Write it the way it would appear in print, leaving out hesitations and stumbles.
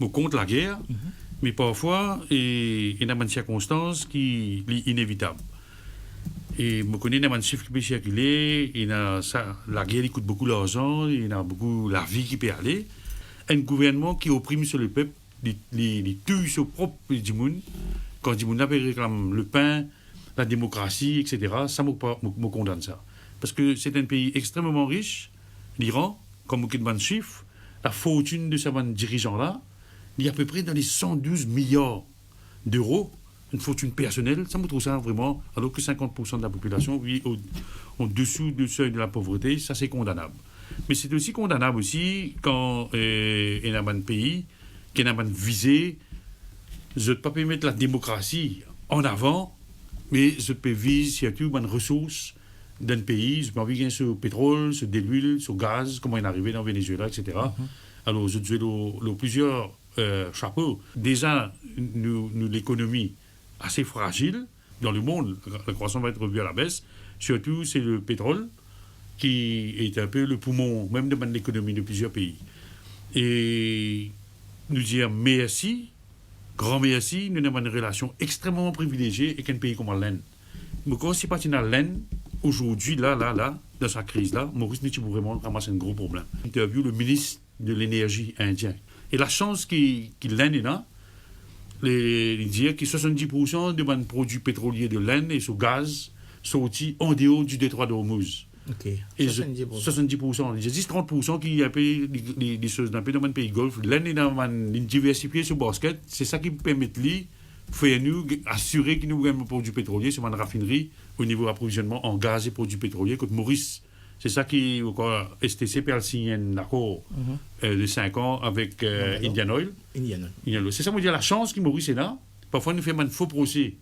contre la guerre, mais parfois, il y a des circonstances qui sont inévitables. Et je connais des chiffres qui peuvent circuler, la guerre il coûte beaucoup d'argent, il y a beaucoup la vie qui peut aller. Un gouvernement qui opprime sur le peuple, il tue son propre monde, quand il réclame le pain, la démocratie, etc., ça me condamne ça. Parce que c'est un pays extrêmement riche, l'Iran, comme beaucoup de chiffres, la fortune de ces dirigeants-là, il y a à peu près dans les 112 milliards d'euros, une fortune personnelle, ça me trouve ça vraiment, alors que 50% de la population vit au-dessous du seuil de la pauvreté, ça c'est condamnable. Mais c'est aussi condamnable aussi quand il y a un pays qui a une visée, je ne peux pas mettre la démocratie en avant, mais je peux viser surtout une ressource d'un pays, je peux viser sur le pétrole, sur de l'huile, sur le gaz, comment il est arrivé dans le Venezuela, etc. Alors je dis plusieurs chapeaux. Déjà, nous l'économie assez fragile dans le monde, la croissance va être revue à la baisse, surtout c'est le pétrole qui est un peu le poumon même de l'économie de plusieurs pays. Et nous dire merci, grand merci, nous avons une relation extrêmement privilégiée avec un pays comme l'Inde. Mais quand c'est parti dans l'Inde, aujourd'hui, là, dans sa crise-là, Maurice Nietzsche vraiment ramasser un gros problème. Interview le ministre de l'énergie indien. Et la chance qu'il l'Inde est là, il dit que 70% des produits pétroliers de l'Inde et son gaz sortis en dehors du détroit d'Ormuz. Ok. Et 70%. Il y a 30% qui a payé les choses dans le pays Golfe. L'Inde est diversifié sur le basket. C'est ça qui permet de faire nous assurer que nous avons des produits pétroliers sur une raffinerie au niveau approvisionnement en gaz et produits pétroliers. Côte Maurice, c'est ça qui STC peut signer un accord de 5 ans avec Indian Oil. Indian Oil. C'est ça, on dit la chance que Maurice est là. Parfois, nous faisons un faux procès